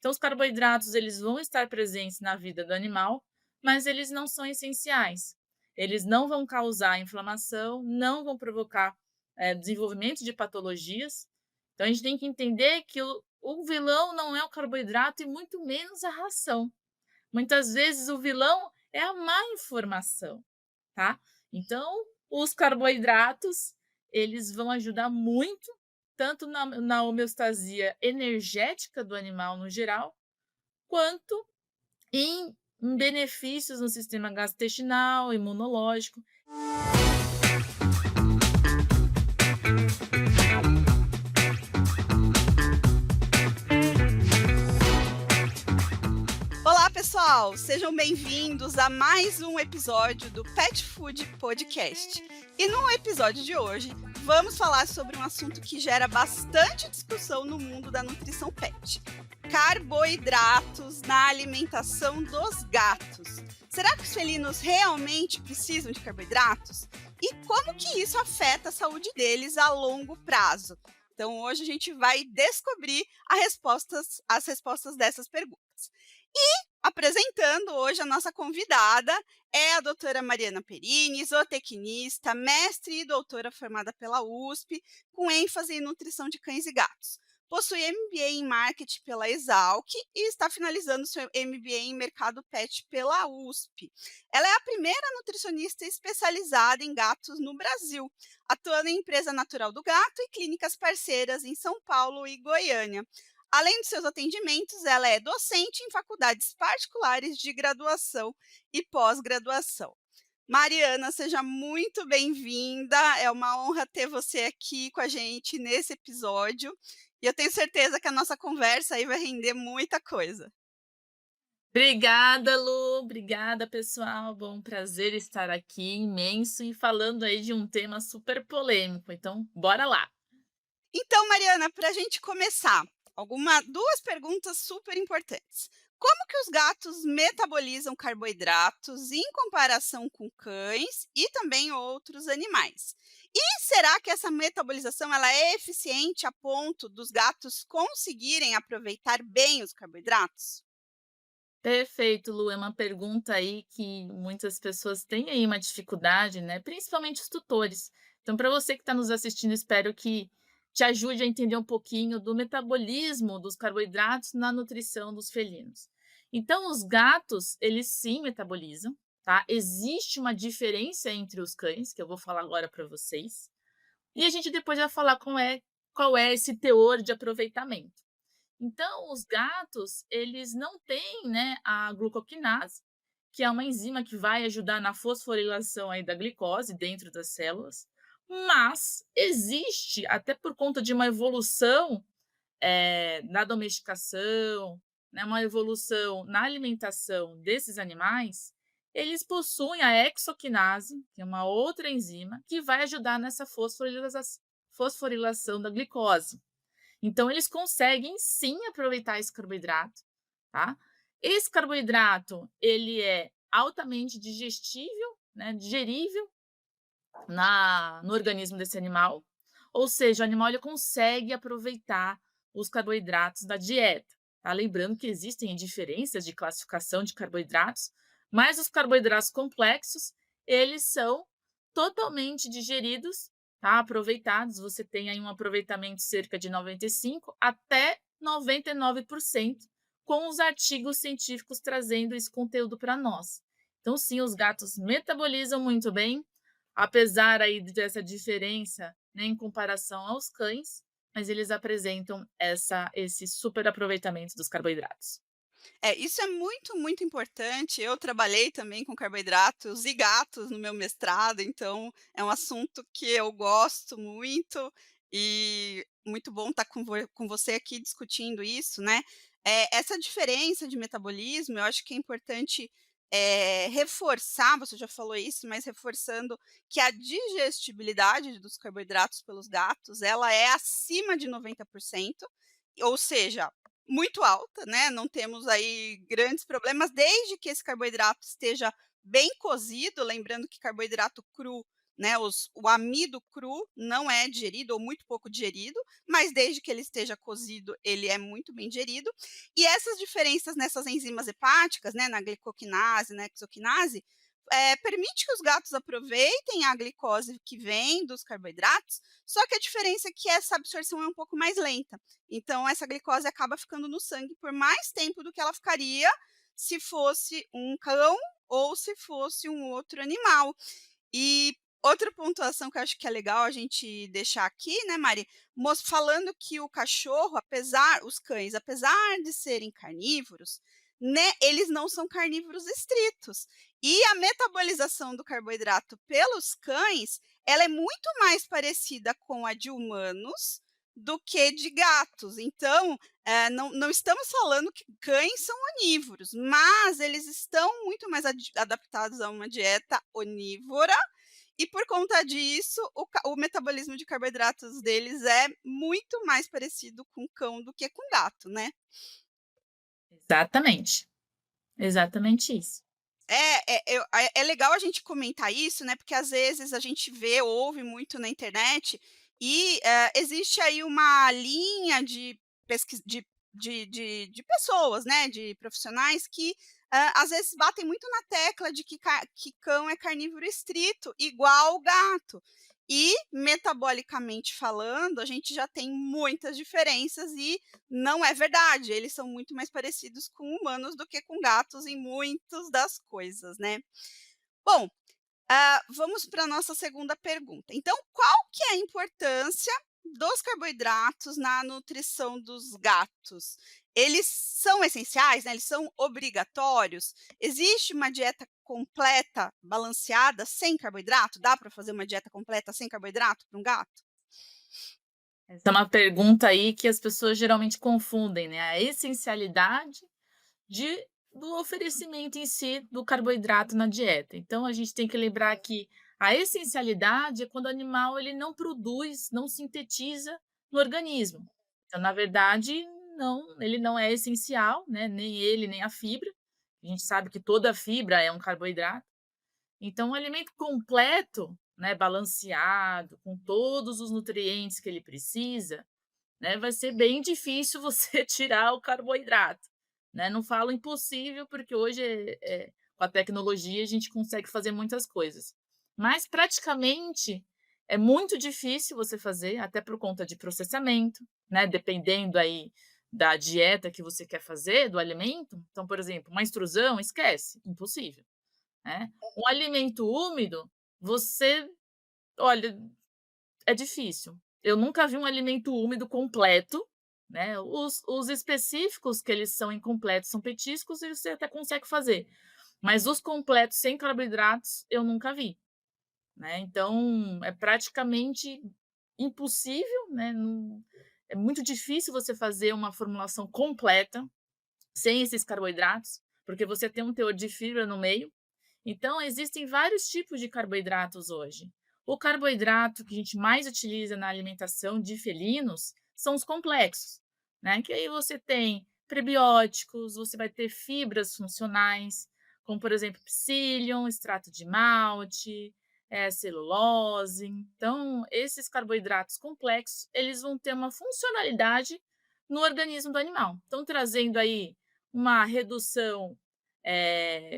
Então os carboidratos eles vão estar presentes na vida do animal, mas eles não são essenciais. Eles não vão causar inflamação, não vão provocar, desenvolvimento de patologias. Então a gente tem que entender que o vilão não é o carboidrato e muito menos a ração. Muitas vezes o vilão é a má informação, tá? Então, os carboidratos, eles vão ajudar muito, tanto na homeostasia energética do animal no geral, quanto em benefícios no sistema gastrointestinal, imunológico. Olá, pessoal! Sejam bem-vindos a mais um episódio do Pet Food Podcast. E no episódio de hoje, vamos falar sobre um assunto que gera bastante discussão no mundo da nutrição pet: carboidratos na alimentação dos gatos. Será que os felinos realmente precisam de carboidratos? E como que isso afeta a saúde deles a longo prazo? Então, hoje a gente vai descobrir as respostas dessas perguntas. Apresentando hoje a nossa convidada é a doutora Mariana Perini, zootecnista, mestre e doutora formada pela USP, com ênfase em nutrição de cães e gatos. Possui MBA em marketing pela Exalc e está finalizando seu MBA em mercado pet pela USP. Ela é a primeira nutricionista especializada em gatos no Brasil, atuando em empresa natural do gato e clínicas parceiras em São Paulo e Goiânia. Além dos seus atendimentos, ela é docente em faculdades particulares de graduação e pós-graduação. Mariana, seja muito bem-vinda. É uma honra ter você aqui com a gente nesse episódio. E eu tenho certeza que a nossa conversa aí vai render muita coisa. Obrigada, Lu. Obrigada, pessoal. Bom, prazer estar aqui, imenso, e falando aí de um tema super polêmico. Então, bora lá. Então, Mariana, para a gente começar, duas perguntas super importantes. Como que os gatos metabolizam carboidratos em comparação com cães e também outros animais? E será que essa metabolização ela é eficiente a ponto dos gatos conseguirem aproveitar bem os carboidratos? Perfeito, Lu. É uma pergunta aí que muitas pessoas têm aí uma dificuldade, né? Principalmente os tutores. Então, para você que está nos assistindo, espero que te ajude a entender um pouquinho do metabolismo dos carboidratos na nutrição dos felinos. Então, os gatos, eles sim metabolizam, tá? Existe uma diferença entre os cães, que eu vou falar agora para vocês. E a gente depois vai falar qual é esse teor de aproveitamento. Então, os gatos, eles não têm, né, a glucoquinase, que é uma enzima que vai ajudar na fosforilação aí da glicose dentro das células, mas existe, até por conta de uma evolução, na domesticação, né, uma evolução na alimentação desses animais, eles possuem a exoquinase, que é uma outra enzima, que vai ajudar nessa fosforilação da glicose. Então eles conseguem sim aproveitar esse carboidrato, tá? Esse carboidrato, ele é altamente digestível, né, digerível no organismo desse animal, ou seja, o animal ele consegue aproveitar os carboidratos da dieta, tá? Lembrando que existem diferenças de classificação de carboidratos, mas os carboidratos complexos, eles são totalmente digeridos, tá? Aproveitados, você tem aí um aproveitamento cerca de 95 até 99%, com os artigos científicos trazendo esse conteúdo para nós. Então, sim, os gatos metabolizam muito bem, apesar aí dessa diferença, né, em comparação aos cães, mas eles apresentam esse super aproveitamento dos carboidratos. É, isso é muito, muito importante. Eu trabalhei também com carboidratos e gatos no meu mestrado, então é um assunto que eu gosto muito e muito bom estar com você aqui discutindo isso, né? Essa diferença de metabolismo, eu acho que é importante reforçar, você já falou isso, mas reforçando que a digestibilidade dos carboidratos pelos gatos, ela é acima de 90%, ou seja, muito alta, né, não temos aí grandes problemas, desde que esse carboidrato esteja bem cozido, lembrando que carboidrato cru né, o amido cru não é digerido ou muito pouco digerido, mas desde que ele esteja cozido, ele é muito bem digerido. E essas diferenças nessas enzimas hepáticas, né, na glicoquinase, na hexoquinase, permite que os gatos aproveitem a glicose que vem dos carboidratos, só que a diferença é que essa absorção é um pouco mais lenta. Então essa glicose acaba ficando no sangue por mais tempo do que ela ficaria se fosse um cão ou se fosse um outro animal. E outra pontuação que eu acho que é legal a gente deixar aqui, né, Mari, falando que o cachorro, os cães, apesar de serem carnívoros, né, eles não são carnívoros estritos. E a metabolização do carboidrato pelos cães, ela é muito mais parecida com a de humanos do que de gatos. Então, não estamos falando que cães são onívoros, mas eles estão muito mais adaptados a uma dieta onívora e por conta disso, o metabolismo de carboidratos deles é muito mais parecido com cão do que com gato, né. Exatamente, exatamente isso. É legal a gente comentar isso, né, porque às vezes a gente vê, ouve muito na internet e, existe aí uma linha de pesquisa de pessoas, né, de profissionais que, às vezes batem muito na tecla de que cão é carnívoro estrito, igual gato. E metabolicamente falando, a gente já tem muitas diferenças e não é verdade, eles são muito mais parecidos com humanos do que com gatos em muitas das coisas, né. Bom, vamos para a nossa segunda pergunta. Então, qual que é a importância dos carboidratos na nutrição dos gatos? Eles são essenciais, né, eles são obrigatórios? Existe uma dieta completa, balanceada, sem carboidrato? Dá para fazer uma dieta completa sem carboidrato para um gato? Essa é uma pergunta aí que as pessoas geralmente confundem, né, a essencialidade de do oferecimento em si do carboidrato na dieta. Então a gente tem que lembrar que a essencialidade é quando o animal ele não produz, não sintetiza no organismo. Então, na verdade, não, ele não é essencial, né, nem ele, nem a fibra. A gente sabe que toda fibra é um carboidrato. Então, um alimento completo, né, balanceado, com todos os nutrientes que ele precisa, né, vai ser bem difícil você tirar o carboidrato, né. Não falo impossível, porque hoje, com a tecnologia a gente consegue fazer muitas coisas, mas praticamente é muito difícil você fazer, até por conta de processamento, né, dependendo aí da dieta que você quer fazer, do alimento. Então, por exemplo, uma extrusão, esquece, impossível, né. Um alimento úmido, você olha, é difícil. Eu nunca vi um alimento úmido completo, né, os específicos que eles são incompletos são petiscos e você até consegue fazer, mas os completos sem carboidratos eu nunca vi, né, então é praticamente impossível, né, é muito difícil você fazer uma formulação completa sem esses carboidratos, porque você tem um teor de fibra no meio. Então, existem vários tipos de carboidratos hoje. O carboidrato que a gente mais utiliza na alimentação de felinos são os complexos, né? Que aí você tem prebióticos, você vai ter fibras funcionais, como por exemplo psyllium, extrato de malte, celulose. Então, esses carboidratos complexos, eles vão ter uma funcionalidade no organismo do animal. Então, trazendo aí uma redução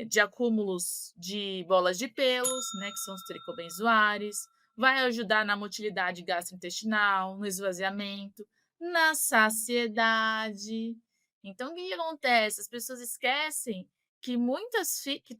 de acúmulos de bolas de pelos, né, que são os tricobenzoares, vai ajudar na motilidade gastrointestinal, no esvaziamento, na saciedade. Então, o que que acontece? As pessoas esquecem que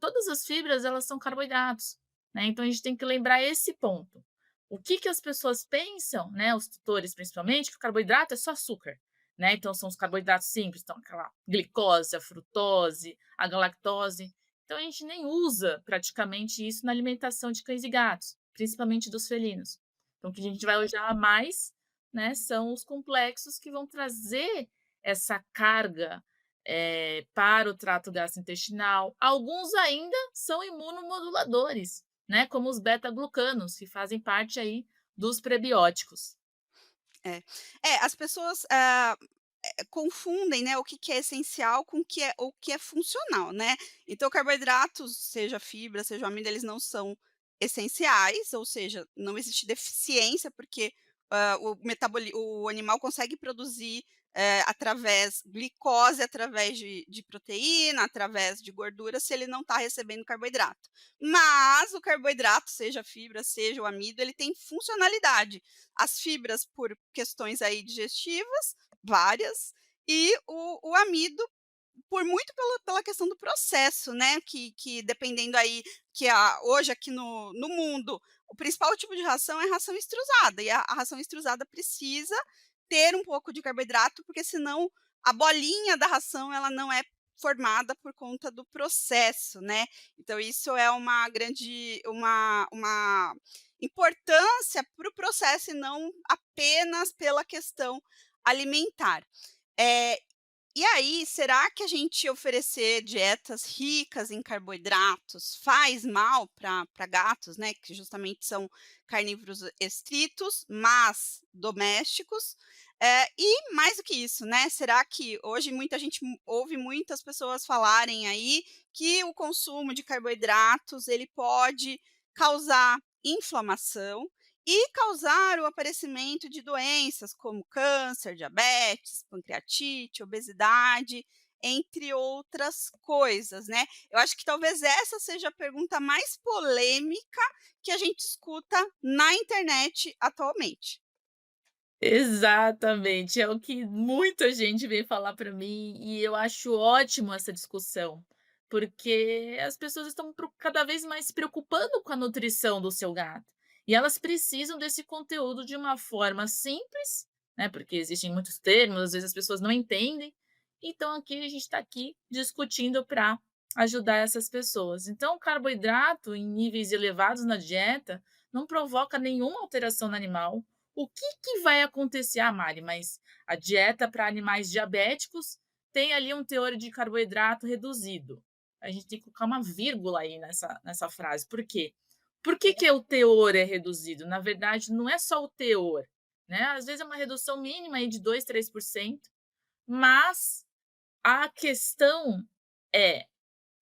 todas as fibras elas são carboidratos, né? Então a gente tem que lembrar esse ponto. O que que as pessoas pensam, né, os tutores principalmente, que o carboidrato é só açúcar, né? Então são os carboidratos simples, então aquela glicose, a frutose, a galactose. Então a gente nem usa praticamente isso na alimentação de cães e gatos, principalmente dos felinos. Então o que a gente vai usar mais, né, são os complexos que vão trazer essa carga, para o trato gastrointestinal. Alguns ainda são imunomoduladores, né, como os beta-glucanos, que fazem parte aí dos prebióticos. É. As pessoas, confundem, né, o que que é essencial com o que é funcional, né. Então carboidratos, seja fibra, seja amido, eles não são essenciais, ou seja, não existe deficiência, porque, o animal consegue produzir, através glicose, através de proteína, através de gordura, se ele não está recebendo carboidrato. Mas o carboidrato, seja a fibra, seja o amido, ele tem funcionalidade. As fibras por questões aí digestivas, várias, e o amido por muito pela questão do processo, né, que dependendo aí que hoje aqui no mundo, o principal tipo de ração é ração extrusada, e a ração extrusada precisa ter um pouco de carboidrato, porque senão a bolinha da ração ela não é formada por conta do processo, né. Então isso é uma grande uma importância para o processo e não apenas pela questão alimentar. Eh, e aí, será que a gente oferecer dietas ricas em carboidratos faz mal para gatos, né, que justamente são carnívoros estritos, mas domésticos? E mais do que isso, né, será que hoje muita gente ouve muitas pessoas falarem aí que o consumo de carboidratos, ele pode causar inflamação e causar o aparecimento de doenças como câncer, diabetes, pancreatite, obesidade, entre outras coisas, né. Eu acho que talvez essa seja a pergunta mais polêmica que a gente escuta na internet atualmente. Exatamente, é o que muita gente vem falar para mim e eu acho ótimo essa discussão, porque as pessoas estão cada vez mais se preocupando com a nutrição do seu gato. E elas precisam desse conteúdo de uma forma simples, né? Porque existem muitos termos, às vezes as pessoas não entendem. Então aqui a gente está aqui discutindo para ajudar essas pessoas. Então, o carboidrato em níveis elevados na dieta não provoca nenhuma alteração no animal. O que que vai acontecer? Ah, Mari, mas a dieta para animais diabéticos tem ali um teor de carboidrato reduzido. A gente tem que colocar uma vírgula aí nessa frase. Por quê? Por que que o teor é reduzido? Na verdade, não é só o teor, né? Às vezes é uma redução mínima aí de 2, 3%, mas a questão é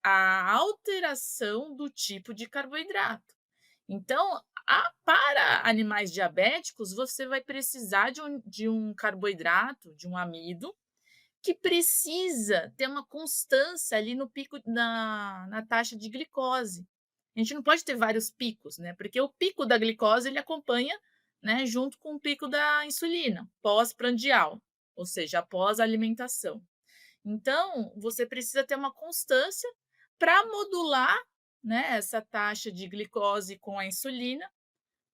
a alteração do tipo de carboidrato. Então, para animais diabéticos, você vai precisar de um carboidrato, de um amido, que precisa ter uma constância ali no pico na taxa de glicose. A gente não pode ter vários picos, né, porque o pico da glicose ele acompanha, né, junto com o pico da insulina, pós-prandial, ou seja, após a alimentação. Então, você precisa ter uma constância para modular, né, essa taxa de glicose com a insulina,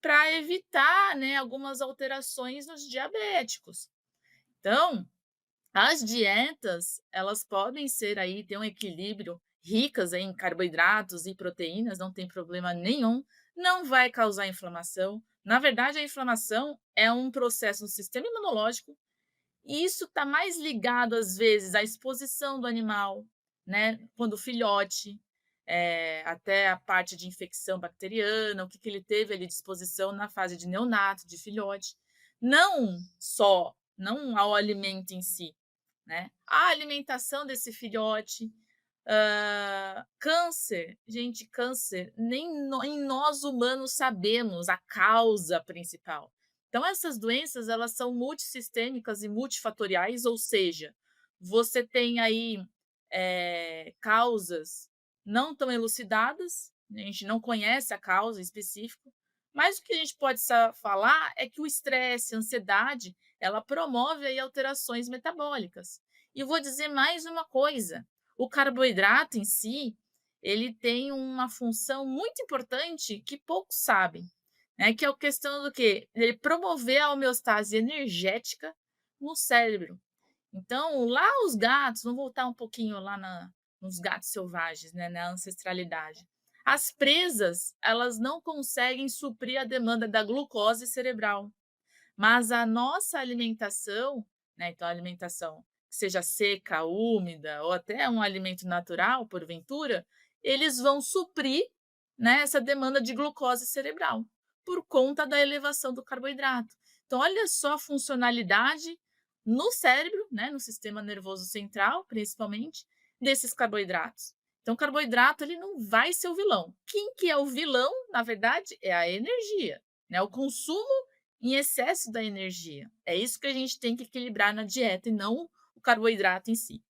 para evitar, né, algumas alterações nos diabéticos. Então, as dietas, elas podem ser aí ter um equilíbrio ricas em carboidratos e proteínas, não tem problema nenhum, não vai causar inflamação. Na verdade, a inflamação é um processo no sistema imunológico e isso está mais ligado, às vezes, à exposição do animal, né, quando filhote, até a parte de infecção bacteriana, o que que ele teve ali de exposição na fase de neonato, de filhote. Não ao alimento em si, né, a alimentação desse filhote, câncer, gente, câncer, nem nós humanos sabemos a causa principal. Então essas doenças, elas são multissistêmicas e multifatoriais, ou seja, você tem aí, causas não tão elucidadas, a gente não conhece a causa específica, mas o que a gente pode falar é que o estresse, a ansiedade, ela promove aí alterações metabólicas. E eu vou dizer mais uma coisa, o carboidrato em si, ele tem uma função muito importante que poucos sabem, né, que é a questão do quê? Ele promover a homeostase energética no cérebro. Então, lá os gatos, vamos voltar um pouquinho lá nos gatos selvagens, né, na ancestralidade. As presas, elas não conseguem suprir a demanda da glucose cerebral. Mas a nossa alimentação, né, então a alimentação que seja seca, úmida ou até um alimento natural, porventura, eles vão suprir, né, essa demanda de glucose cerebral, por conta da elevação do carboidrato. Então olha só a funcionalidade no cérebro, né, no sistema nervoso central, principalmente, desses carboidratos. Então o carboidrato ele não vai ser o vilão. Quem que é o vilão, na verdade, é a energia, né, o consumo em excesso da energia. É isso que a gente tem que equilibrar na dieta e não o carboidrato em si.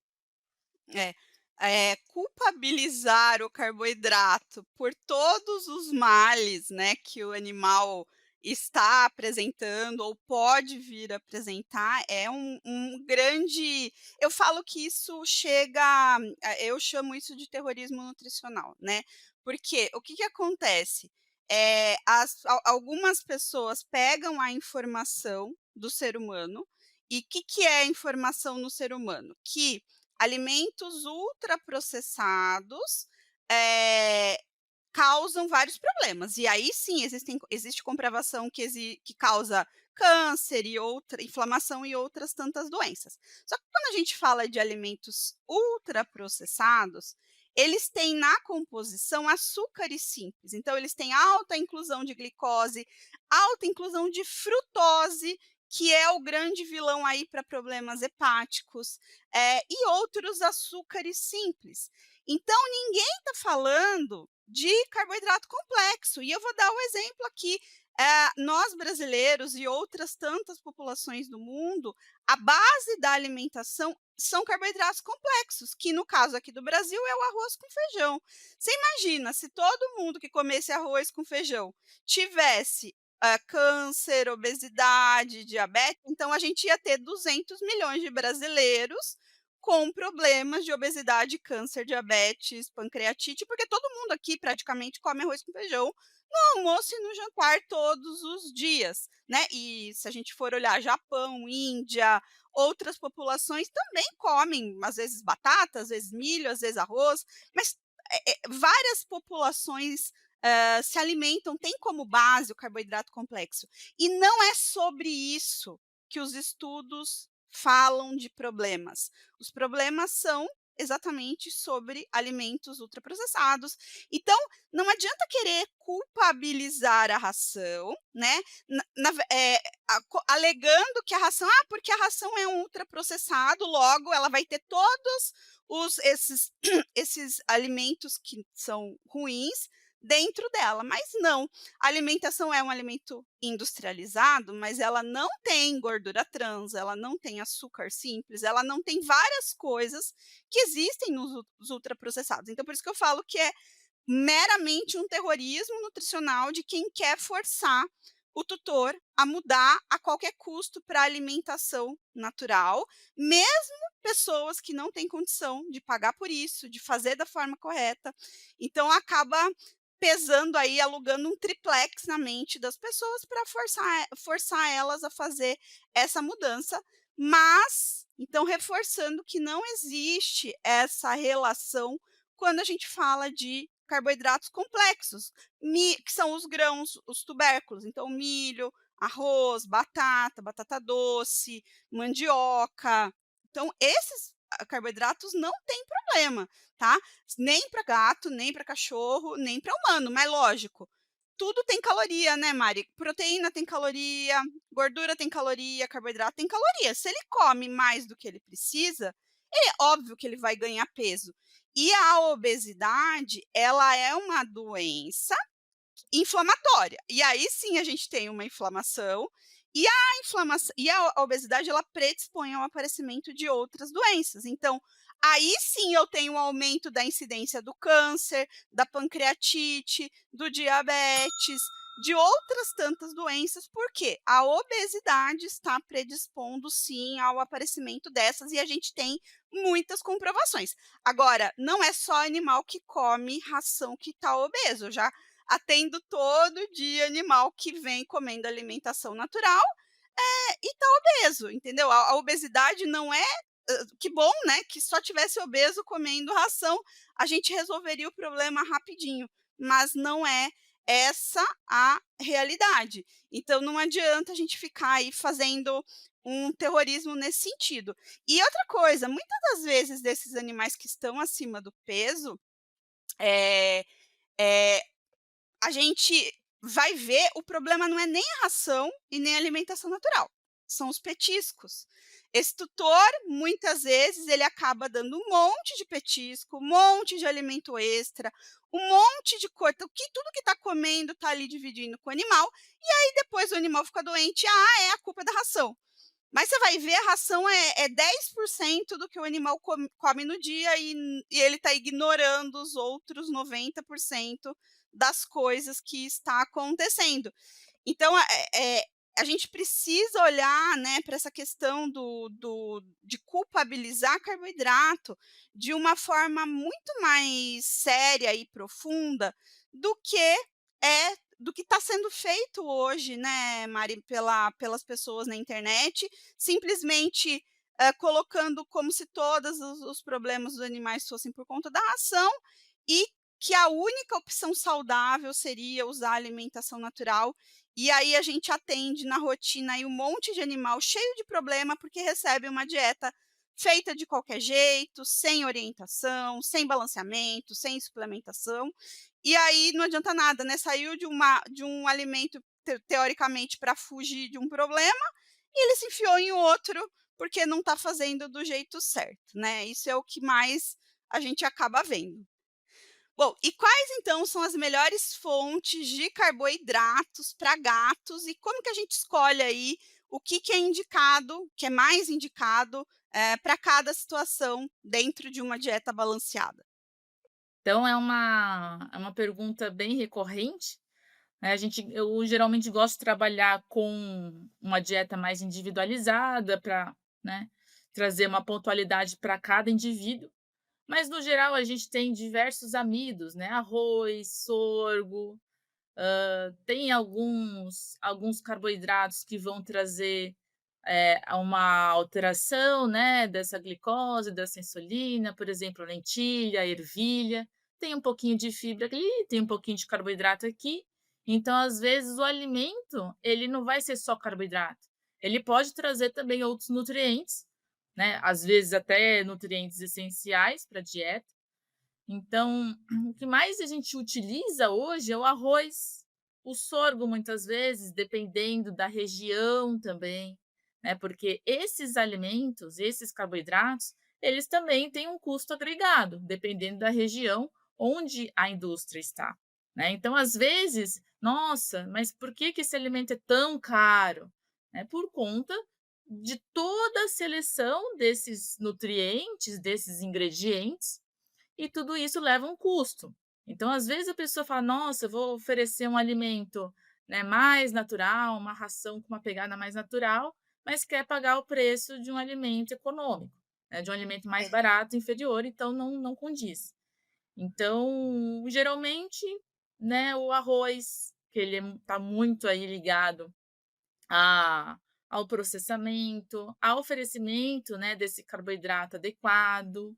É, culpabilizar o carboidrato por todos os males, né, que o animal está apresentando ou pode vir a apresentar é um grande, eu falo que isso chega eu chamo isso de terrorismo nutricional, né, porque o que que acontece? Algumas pessoas pegam a informação do ser humano, e o que que é a informação no ser humano? Que alimentos ultraprocessados, eh, causam vários problemas. E aí sim, existe comprovação que causa câncer e outra inflamação e outras tantas doenças. Só que quando a gente fala de alimentos ultraprocessados, eles têm na composição açúcares simples. Então eles têm alta inclusão de glicose, alta inclusão de frutose, que é o grande vilão aí para problemas hepáticos, e outros açúcares simples. Então ninguém está falando de carboidrato complexo. E eu vou dar um exemplo aqui. Nós brasileiros e outras tantas populações do mundo, a base da alimentação são carboidratos complexos, que no caso aqui do Brasil é o arroz com feijão. Você imagina se todo mundo que comesse arroz com feijão tivesse câncer, obesidade, diabetes, então a gente ia ter 200 milhões de brasileiros com problemas de obesidade, câncer, diabetes, pancreatite, porque todo mundo aqui praticamente come arroz com feijão no almoço e no jantar todos os dias, né. E se a gente for olhar Japão, Índia, outras populações também comem, às vezes batata, às vezes milho, às vezes arroz, mas, várias populações, se alimentam, têm como base o carboidrato complexo. E não é sobre isso que os estudos falam de problemas. Os problemas são exatamente sobre alimentos ultraprocessados. Então, não adianta querer culpabilizar a ração, né, alegando que a ração, porque a ração é um ultraprocessado, logo ela vai ter todos esses alimentos que são ruins dentro dela, mas não. A alimentação é um alimento industrializado, mas ela não tem gordura trans, ela não tem açúcar simples, ela não tem várias coisas que existem nos ultraprocessados. Então por isso que eu falo que é meramente um terrorismo nutricional de quem quer forçar o tutor a mudar a qualquer custo para a alimentação natural, mesmo pessoas que não têm condição de pagar por isso, de fazer da forma correta. Então acaba pesando aí, alugando um triplex na mente das pessoas para forçar elas a fazer essa mudança, mas então reforçando que não existe essa relação quando a gente fala de carboidratos complexos, que são os grãos, os tubérculos, então milho, arroz, batata, batata doce, mandioca. Então esses carboidratos não tem problema, tá? Nem para gato, nem para cachorro, nem para humano, mas lógico, tudo tem caloria, né, Mari? Proteína tem caloria, gordura tem caloria, carboidrato tem caloria. Se ele come mais do que ele precisa, é óbvio que ele vai ganhar peso. E a obesidade, ela é uma doença inflamatória. E aí sim a gente tem uma inflamação, e a obesidade ela predispõe ao aparecimento de outras doenças. Então, aí sim eu tenho um aumento da incidência do câncer, da pancreatite, do diabetes, de outras tantas doenças, porque a obesidade está predispondo sim ao aparecimento dessas e a gente tem muitas comprovações. Agora, não é só animal que come ração que está obeso, eu já atendo todo dia animal que vem comendo alimentação natural, e tá obeso, entendeu? A obesidade não é que bom, né, que só tivesse obeso comendo ração, a gente resolveria o problema rapidinho, mas não é essa a realidade. Então não adianta a gente ficar aí fazendo um terrorismo nesse sentido. E outra coisa, muitas das vezes desses animais que estão acima do peso, eh eh a gente vai ver, o problema não é nem a ração e nem a alimentação natural, são os petiscos. Esse tutor, muitas vezes, ele acaba dando um monte de petisco, um monte de alimento extra, um monte de coisa, que tudo que está comendo está ali dividindo com o animal, e aí depois o animal fica doente, é a culpa da ração. Mas você vai ver, a ração é 10% do que o animal come no dia, e ele está ignorando os outros 90% das coisas que está acontecendo. Então, a gente precisa olhar, né, para essa questão de culpabilizar carboidrato de uma forma muito mais séria e profunda do que do que está sendo feito hoje, né, Mari, pelas pessoas na internet, simplesmente, colocando como se todos os problemas dos animais fossem por conta da ração, e que a única opção saudável seria usar alimentação natural, e aí a gente atende na rotina aí um monte de animal cheio de problema, porque recebe uma dieta feita de qualquer jeito, sem orientação, sem balanceamento, sem suplementação, e aí não adianta nada, né, saiu de um alimento teoricamente para fugir de um problema, e ele se enfiou em outro, porque não está fazendo do jeito certo, né, isso é o que mais a gente acaba vendo. Bom, e quais então são as melhores fontes de carboidratos para gatos, e como que a gente escolhe aí o que é indicado, que é mais indicado, para cada situação dentro de uma dieta balanceada? Então é uma pergunta bem recorrente, né, eu geralmente gosto de trabalhar com uma dieta mais individualizada para, né, trazer uma pontualidade para cada indivíduo, mas no geral a gente tem diversos amidos, né, arroz, sorgo, tem alguns carboidratos que vão trazer, uma alteração, né, dessa glicose, dessa insulina, por exemplo, lentilha, ervilha, tem um pouquinho de fibra ali, tem um pouquinho de carboidrato aqui, então às vezes o alimento, ele não vai ser só carboidrato, ele pode trazer também outros nutrientes, né, às vezes até nutrientes essenciais para a dieta. Então, o que mais a gente utiliza hoje é o arroz, o sorgo muitas vezes, dependendo da região também, né, porque esses alimentos, esses carboidratos, eles também têm um custo agregado, dependendo da região onde a indústria está, né. Então, às vezes: "Nossa, mas por que que esse alimento é tão caro?", é por conta de toda a seleção desses nutrientes, desses ingredientes, e tudo isso leva um custo. Então, às vezes, a pessoa fala: "Nossa, eu vou oferecer um alimento, né, mais natural, uma ração com uma pegada mais natural", mas quer pagar o preço de um alimento econômico, né, de um alimento mais É. barato, inferior, então não condiz. Então, geralmente, né, o arroz, que ele está muito aí ligado a ao processamento, ao oferecimento, né, desse carboidrato adequado.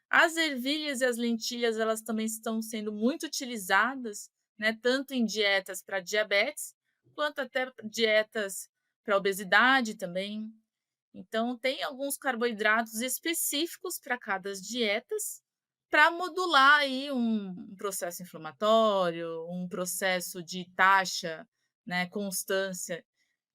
As ervilhas e as lentilhas, elas também estão sendo muito utilizadas, né, tanto em dietas para diabetes, quanto até dietas para obesidade também. Então, tem alguns carboidratos específicos para cada dietas, para modular aí um processo inflamatório, um processo de taxa, né, constância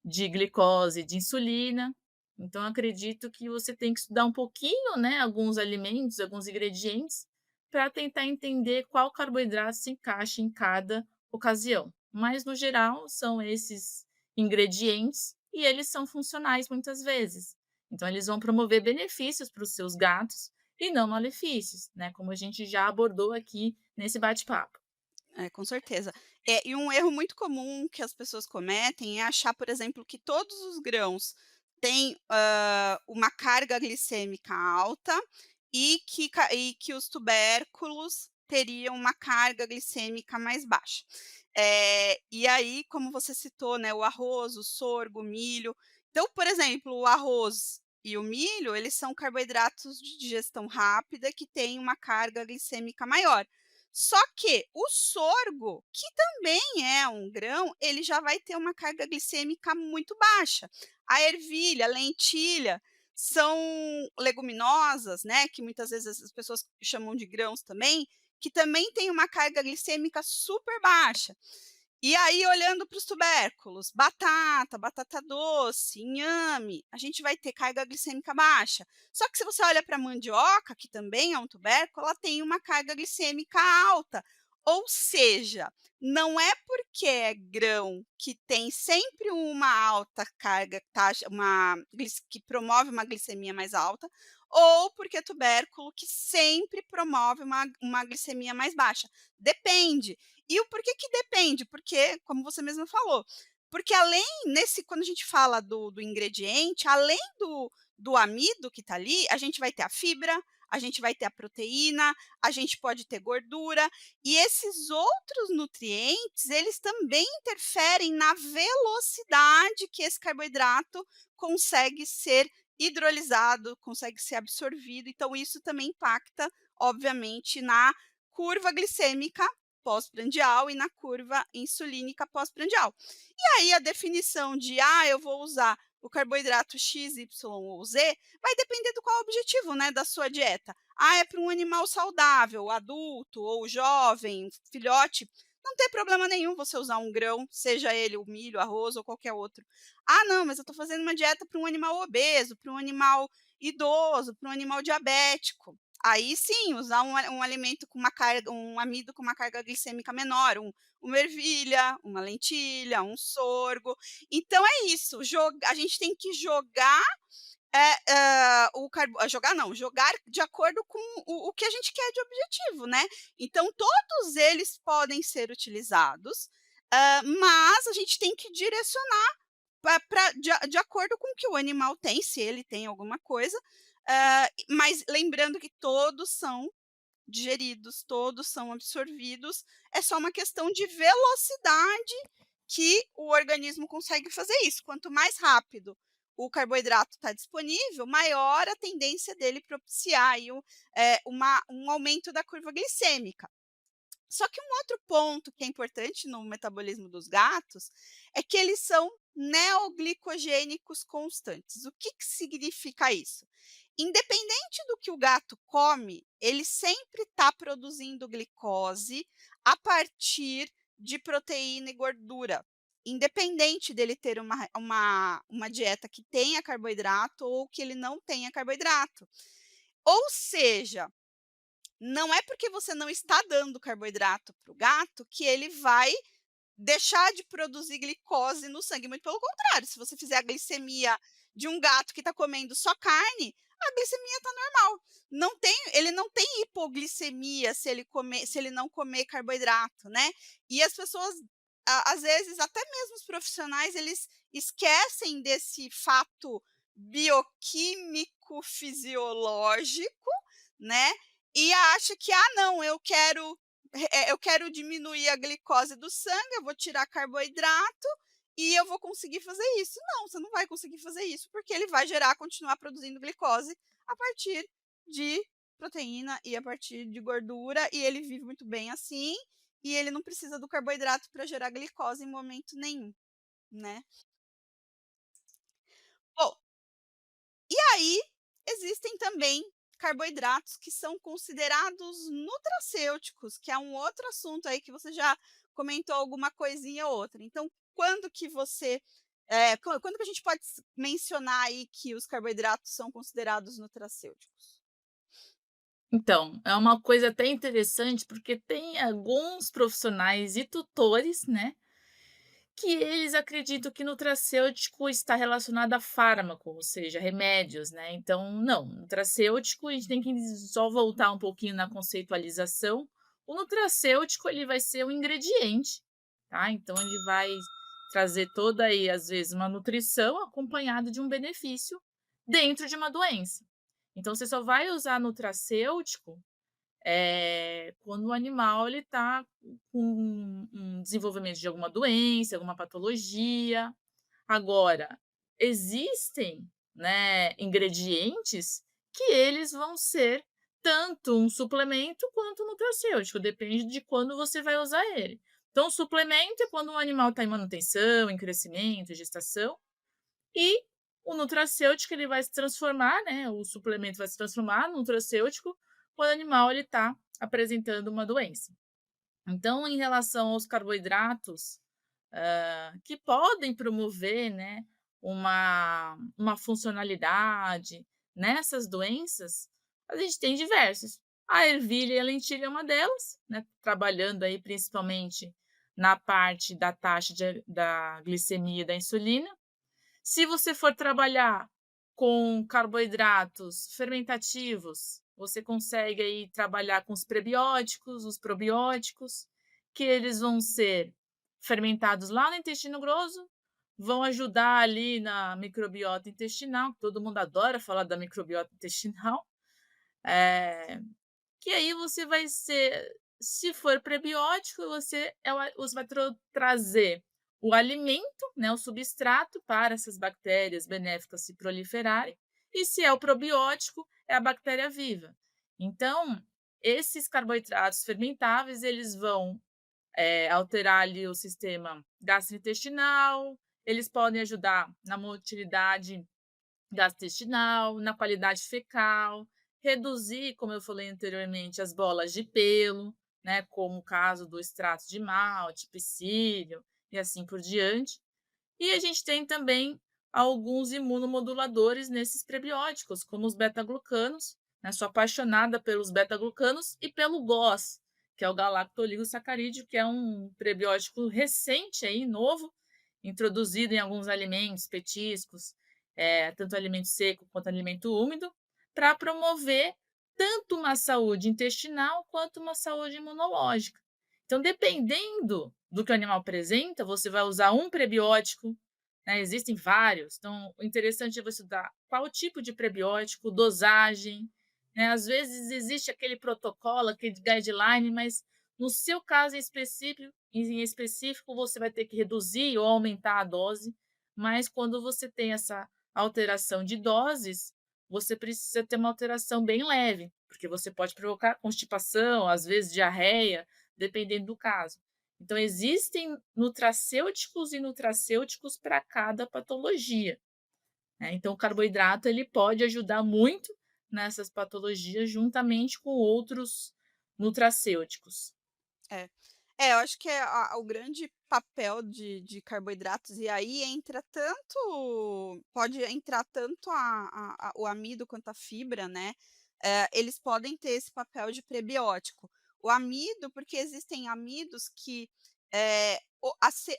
de glicose, de insulina. Então acredito que você tem que estudar um pouquinho, né, alguns alimentos, alguns ingredientes, para tentar entender qual carboidrato se encaixa em cada ocasião. Mas no geral são esses ingredientes e eles são funcionais muitas vezes. Então eles vão promover benefícios para os seus gatos e não malefícios, né, como a gente já abordou aqui nesse bate-papo. É, com certeza. E um erro muito comum que as pessoas cometem é achar, por exemplo, que todos os grãos têm, uma carga glicêmica alta, e que os tubérculos teriam uma carga glicêmica mais baixa. E aí, como você citou, né, o arroz, o sorgo, o milho. Então, por exemplo, o arroz e o milho, eles são carboidratos de digestão rápida que têm uma carga glicêmica maior. Só que o sorgo, que também é um grão, ele já vai ter uma carga glicêmica muito baixa. A ervilha, a lentilha são leguminosas, né, que muitas vezes as pessoas chamam de grãos também, que também tem uma carga glicêmica super baixa. E aí, olhando para os tubérculos, batata, batata doce, inhame, a gente vai ter carga glicêmica baixa. Só que se você olha para a mandioca, que também é um tubérculo, ela tem uma carga glicêmica alta. Ou seja, não é porque é grão que tem sempre uma alta carga, taxa, que promove uma glicemia mais alta, ou porque é tubérculo que sempre promove uma glicemia mais baixa. Depende. E o porquê que depende? Porque, como você mesma falou, porque além nesse quando a gente fala do ingrediente, além do amido que está ali, a gente vai ter a fibra, a gente vai ter a proteína, a gente pode ter gordura, e esses outros nutrientes, eles também interferem na velocidade que esse carboidrato consegue ser hidrolisado, consegue ser absorvido, então isso também impacta, obviamente, na curva glicêmica pós-prandial e na curva insulínica pós-prandial. E aí a definição de, eu vou usar o carboidrato X, Y ou Z, vai depender do qual o objetivo, né, da sua dieta. É para um animal saudável, adulto ou jovem, filhote, não tem problema nenhum você usar um grão, seja ele o milho, arroz ou qualquer outro. Não, mas eu estou fazendo uma dieta para um animal obeso, para um animal idoso, para um animal diabético. Aí sim, usar um alimento com uma carga, um amido com uma carga glicêmica menor, uma ervilha, uma lentilha, um sorgo. Então é isso, a gente tem que jogar, jogar não, jogar de acordo com o que a gente quer de objetivo, né. Então todos eles podem ser utilizados, mas a gente tem que direcionar de acordo com o que o animal tem, se ele tem alguma coisa, mas lembrando que todos são digeridos, todos são absorvidos, é só uma questão de velocidade que o organismo consegue fazer isso. Quanto mais rápido o carboidrato está disponível, maior a tendência dele propiciar aí um aumento da curva glicêmica. Só que um outro ponto que é importante no metabolismo dos gatos é que eles são neoglicogênicos constantes. O que que significa isso? Independente do que o gato come, ele sempre está produzindo glicose a partir de proteína e gordura. Independente dele ter uma dieta que tenha carboidrato ou que ele não tenha carboidrato. Ou seja, não é porque você não está dando carboidrato para o gato que ele vai deixar de produzir glicose no sangue, muito pelo contrário, se você fizer a glicemia de um gato que está comendo só carne, a glicemia está normal. Ele não tem hipoglicemia se ele não comer carboidrato, né. E as pessoas, às vezes, até mesmo os profissionais, eles esquecem desse fato bioquímico fisiológico, né, e acha que: "Ah não, eu quero diminuir a glicose do sangue, eu vou tirar carboidrato e eu vou conseguir fazer isso". Não, você não vai conseguir fazer isso, porque ele vai continuar produzindo glicose a partir de proteína e a partir de gordura, e ele vive muito bem assim, e ele não precisa do carboidrato para gerar glicose em momento nenhum, né. Bom, e aí, existem também carboidratos que são considerados nutracêuticos, que é um outro assunto aí que você já comentou alguma coisinha ou outra. Então, quando que a gente pode mencionar aí que os carboidratos são considerados nutracêuticos? Então, é uma coisa até interessante, porque tem alguns profissionais e tutores, né, que eles acreditam que nutracêutico está relacionado a fármaco, ou seja, remédios, né. Então não, nutracêutico a gente tem que só voltar um pouquinho na conceitualização. O nutracêutico ele vai ser um ingrediente, tá, então ele vai trazer toda aí, às vezes, uma nutrição acompanhado de um benefício dentro de uma doença. Então você só vai usar nutracêutico quando o animal ele está com um desenvolvimento de alguma doença, alguma patologia. Agora, existem, né, ingredientes que eles vão ser tanto um suplemento quanto um nutracêutico, depende de quando você vai usar ele. Então, o suplemento é quando o animal está em manutenção, em crescimento, em gestação, e o nutracêutico ele vai se transformar, né, o suplemento vai se transformar no nutracêutico quando o animal ele está apresentando uma doença. Então, em relação aos carboidratos, que podem promover, né, uma funcionalidade. Nessas doenças, a gente tem diversas. A ervilha e a lentilha é uma delas, né, trabalhando aí principalmente na parte da taxa da glicemia e da insulina. Se você for trabalhar com carboidratos fermentativos, você consegue aí trabalhar com os prebióticos, os probióticos, que eles vão ser fermentados lá no intestino grosso, vão ajudar ali na microbiota intestinal, todo mundo adora falar da microbiota intestinal, eh, que aí você vai ser, se for prebiótico, você vai trazer o alimento, né, o substrato para essas bactérias benéficas se proliferarem, e se é o probiótico, é a bactéria viva. Então, esses carboidratos fermentáveis, eles vão, alterar ali o sistema gastrointestinal, eles podem ajudar na motilidade gastrointestinal, na qualidade fecal, reduzir, como eu falei anteriormente, as bolas de pelo, né, como o caso do extrato de malte, psyllium e assim por diante. E a gente tem também alguns imunomoduladores nesses prebióticos, como os beta-glucanos, né? Sou apaixonada pelos beta-glucanos e pelo GOS, que é o galactooligosacarídeo, que é um prebiótico recente aí, novo, introduzido em alguns alimentos, petiscos, tanto alimento seco quanto alimento úmido, para promover tanto uma saúde intestinal quanto uma saúde imunológica. Então, dependendo do que o animal apresenta, você vai usar um prebiótico, né, existem vários, então o interessante é você estudar qual tipo de prebiótico, dosagem, né, às vezes existe aquele protocolo, aquele guideline, mas no seu caso em específico você vai ter que reduzir ou aumentar a dose, mas quando você tem essa alteração de doses, você precisa ter uma alteração bem leve, porque você pode provocar constipação, às vezes diarreia, dependendo do caso. Então, existem nutracêuticos e nutracêuticos para cada patologia, né. Então, o carboidrato ele pode ajudar muito nessas patologias, juntamente com outros nutracêuticos. É. É, eu acho que é o grande papel de carboidratos, e aí entra tanto pode entrar tanto o amido quanto a fibra, né, eles podem ter esse papel de prebiótico. O amido, porque existem amidos que,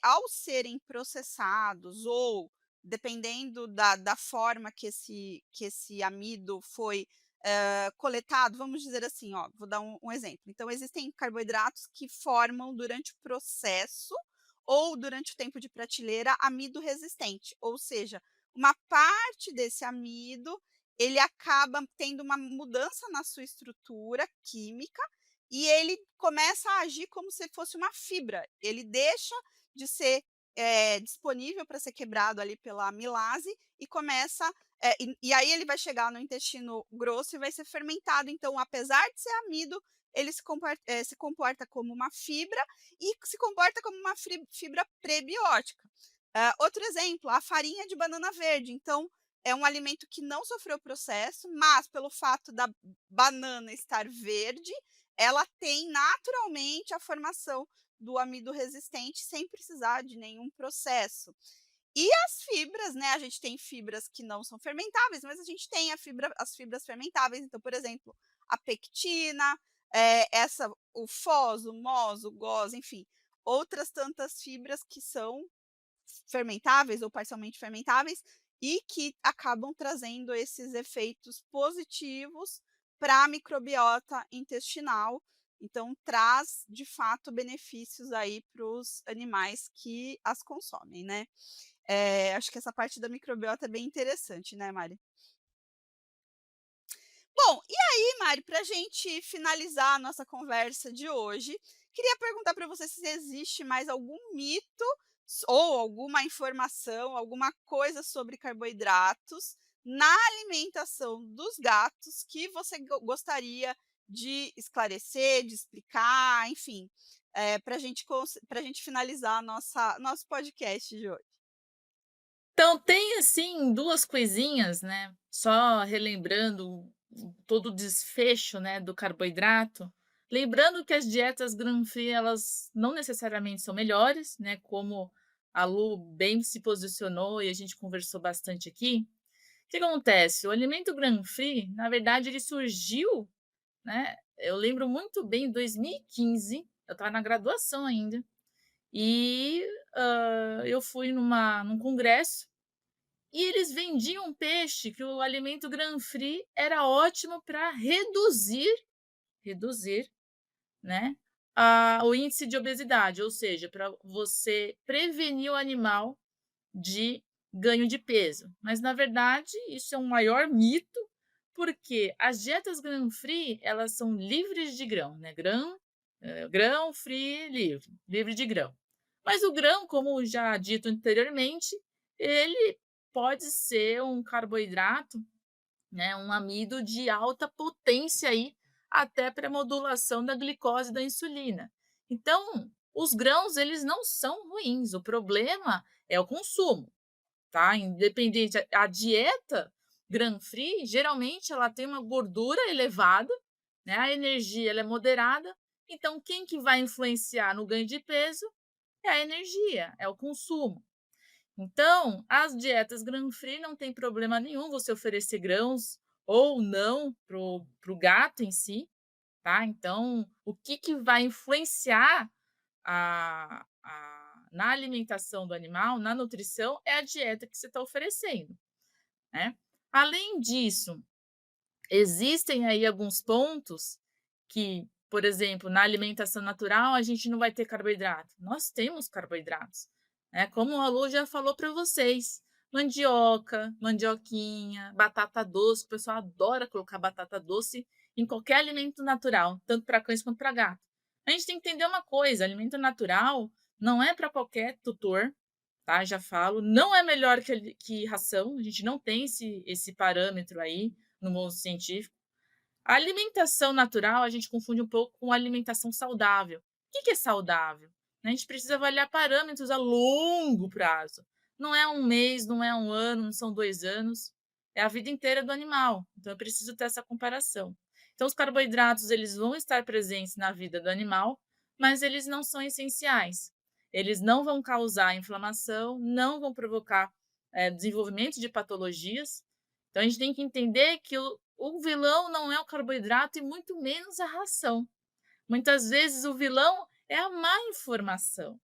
ao serem processados ou dependendo da forma que esse amido foi coletado, vamos dizer assim, ó, vou dar um exemplo. Então, existem carboidratos que formam durante o processo ou durante o tempo de prateleira amido resistente, ou seja, uma parte desse amido ele acaba tendo uma mudança na sua estrutura química e ele começa a agir como se fosse uma fibra. Ele deixa de ser disponível para ser quebrado ali pela amilase e começa e aí ele vai chegar no intestino grosso e vai ser fermentado, então apesar de ser amido, ele se comporta como uma fibra e se comporta como uma fibra prebiótica. Outro exemplo, a farinha de banana verde, então é um alimento que não sofreu processo, mas pelo fato da banana estar verde, ela tem naturalmente a formação do amido resistente sem precisar de nenhum processo. E as fibras, né, a gente tem fibras que não são fermentáveis, mas a gente tem as fibras fermentáveis, então, por exemplo, a pectina, o FOS, o MOS, o GOS, enfim, outras tantas fibras que são fermentáveis ou parcialmente fermentáveis e que acabam trazendo esses efeitos positivos para a microbiota intestinal. Então, traz de fato benefícios aí para os animais que as consomem, né? Acho que essa parte da microbiota é bem interessante, né, Mari? Bom, e aí, Mari, para a gente finalizar a nossa conversa de hoje, queria perguntar para você se existe mais algum mito ou alguma informação, alguma coisa sobre carboidratos na alimentação dos gatos que você gostaria de esclarecer, de explicar, enfim, para a gente finalizar nosso podcast de hoje. Então tem, assim, 2 coisinhas, né, só relembrando todo o desfecho, né, do carboidrato, lembrando que as dietas Gram-free elas não necessariamente são melhores, né, como a Lu bem se posicionou e a gente conversou bastante aqui. O que acontece? O alimento grain-free, na verdade, ele surgiu, né, eu lembro muito bem, em 2015, eu estava na graduação ainda, e, eu fui num congresso e eles vendiam peixe que o alimento grain-free era ótimo para reduzir, né, o índice de obesidade, ou seja, para você prevenir o animal de ganho de peso. Mas na verdade isso é um maior mito, porque as dietas grain-free, elas são livres de grão, né, grão free livre de grão. Mas o grão, como já dito anteriormente, ele pode ser um carboidrato, né, um amido de alta potência aí, até para modulação da glicose e da insulina. Então, os grãos eles não são ruins, o problema é o consumo, tá? Independente, a dieta grain free, geralmente ela tem uma gordura elevada, né? A energia ela é moderada, então quem que vai influenciar no ganho de peso é a energia, é o consumo. Então, as dietas grain-free não tem problema nenhum você oferecer grãos ou não pro gato em si, tá. Então, o que que vai influenciar na alimentação do animal, na nutrição, é a dieta que você está oferecendo, né. Além disso, existem aí alguns pontos que, por exemplo, na alimentação natural a gente não vai ter carboidrato. Nós temos carboidratos, né, como a Lu já falou para vocês, mandioca, mandioquinha, batata doce, o pessoal adora colocar batata doce em qualquer alimento natural, tanto para cães quanto para gato. A gente tem que entender uma coisa, alimento natural não é para qualquer tutor, tá, já falo, não é melhor que ração, a gente não tem esse parâmetro aí no mundo científico. A alimentação natural, a gente confunde um pouco com alimentação saudável. O que que é saudável? A gente precisa avaliar parâmetros a longo prazo. Não é um mês, não é um ano, não são 2 anos, é a vida inteira do animal. Então eu preciso ter essa comparação. Então os carboidratos, eles vão estar presentes na vida do animal, mas eles não são essenciais. Eles não vão causar inflamação, não vão provocar, desenvolvimento de patologias. Então a gente tem que entender que o vilão não é o carboidrato e muito menos a ração. Muitas vezes o vilão é a má informação,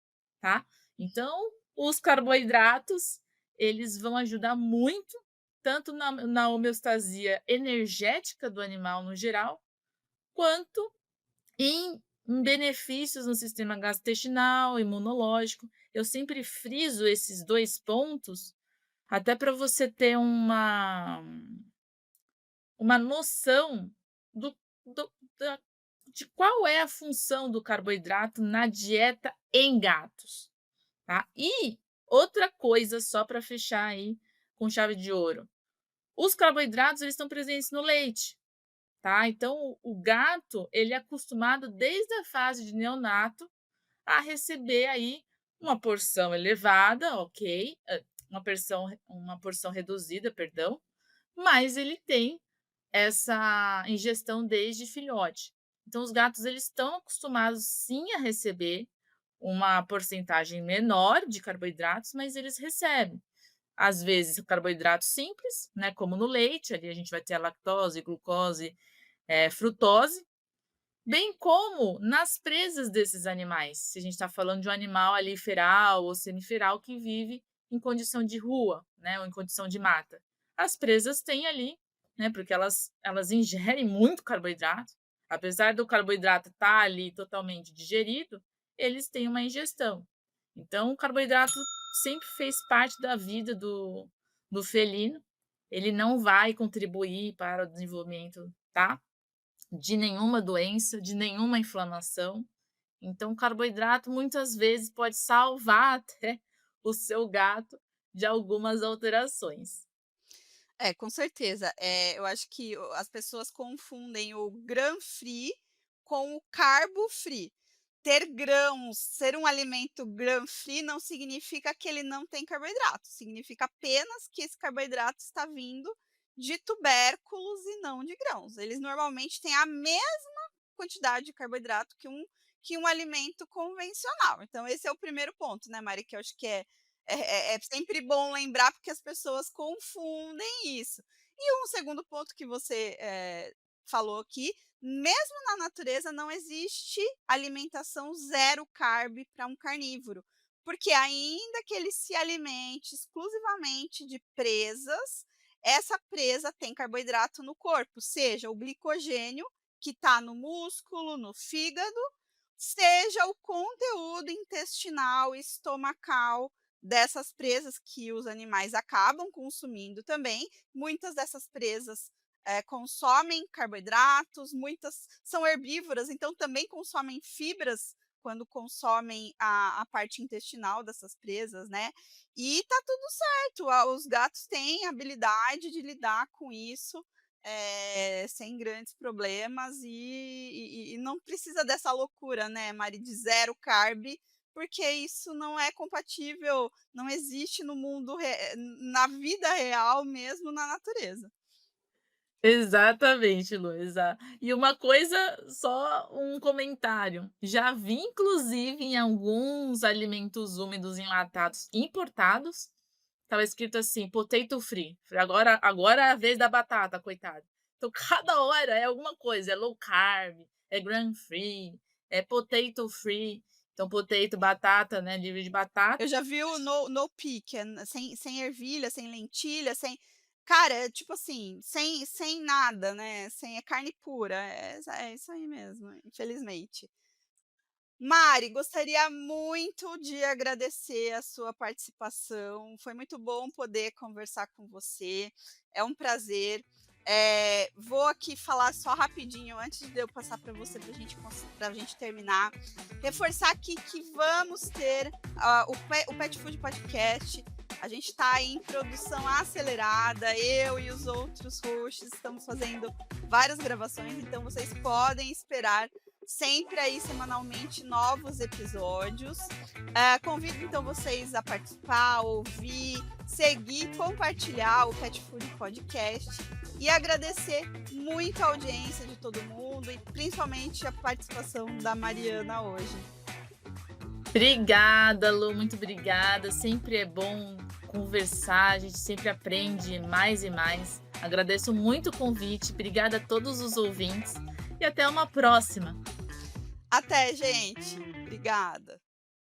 tá? Então, os carboidratos, eles vão ajudar muito, tanto na homeostasia energética do animal no geral, quanto em benefícios no sistema gastrointestinal, imunológico. Eu sempre friso esses 2 pontos, até para você ter uma noção do do da de qual é a função do carboidrato na dieta em gatos, tá. E outra coisa, só para fechar aí com chave de ouro, os carboidratos eles estão presentes no leite, tá. Então o gato, ele é acostumado desde a fase de neonato a receber aí uma porção elevada, ok, uma porção reduzida, perdão, mas ele tem essa ingestão desde filhote. Então os gatos eles estão acostumados sim a receber uma porcentagem menor de carboidratos, mas eles recebem. Às vezes carboidratos simples, né, como no leite, ali a gente vai ter a lactose, glucose, frutose, bem como nas presas desses animais. Se a gente está falando de um animal ali feral ou semiferal que vive em condição de rua, né, ou em condição de mata. As presas têm ali, né, porque elas ingerem muito carboidrato, apesar do carboidrato estar ali totalmente digerido, eles têm uma ingestão. Então o carboidrato sempre fez parte da vida do felino, ele não vai contribuir para o desenvolvimento, tá, de nenhuma doença, de nenhuma inflamação. Então, o carboidrato muitas vezes pode salvar até o seu gato de algumas alterações. É, com certeza. Eu acho que as pessoas confundem o grão free com o carbo free. Ter grãos, ser um alimento grão free não significa que ele não tem carboidrato, significa apenas que esse carboidrato está vindo de tubérculos e não de grãos. Eles normalmente têm a mesma quantidade de carboidrato que um alimento convencional. Então esse é o primeiro ponto, né, Mari, que eu acho que é sempre bom lembrar, porque as pessoas confundem isso. E um segundo ponto que você, falou aqui, mesmo na natureza não existe alimentação zero carb para um carnívoro, porque ainda que ele se alimente exclusivamente de presas, essa presa tem carboidrato no corpo, seja o glicogênio, que está no músculo, no fígado, seja o conteúdo intestinal, estomacal dessas presas que os animais acabam consumindo também. Muitas dessas presas, consomem carboidratos, muitas são herbívoras, então também consomem fibras quando consomem a parte intestinal dessas presas, né. E tá tudo certo, os gatos têm habilidade de lidar com isso, sem grandes problemas e não precisa dessa loucura, né, Mari, de zero carb, porque isso não é compatível, não existe no mundo na vida real, mesmo na natureza. Exatamente, Lu, e uma coisa, só um comentário, já vi inclusive em alguns alimentos úmidos enlatados importados, estava escrito assim: "Potato free", falei: "Agora é a vez da batata, coitada". Então cada hora é alguma coisa, é low carb, é grain free, é potato free, então potato, batata, né, livre de batata. Eu já vi o no pea, que é sem ervilha, sem lentilha, sem cara, é tipo assim, sem nada, né, sem é carne pura, é isso aí mesmo, infelizmente. Mari, gostaria muito de agradecer a sua participação. Foi muito bom poder conversar com você. É um prazer. Vou aqui falar só rapidinho, antes de eu passar para você, para a gente terminar. Reforçar aqui que vamos ter o Pet Food Podcast. A gente está em produção acelerada. Eu e os outros hosts estamos fazendo várias gravações, então vocês podem esperar sempre aí semanalmente novos episódios. Convido então vocês a participar, ouvir, seguir, compartilhar o Pet Food Podcast e agradecer muito a audiência de todo mundo e principalmente a participação da Mariana hoje. Obrigada, Lu, muito obrigada. Sempre é bom conversar, a gente sempre aprende mais e mais. Agradeço muito o convite, obrigada a todos os ouvintes e até uma próxima. Até, gente. Obrigada.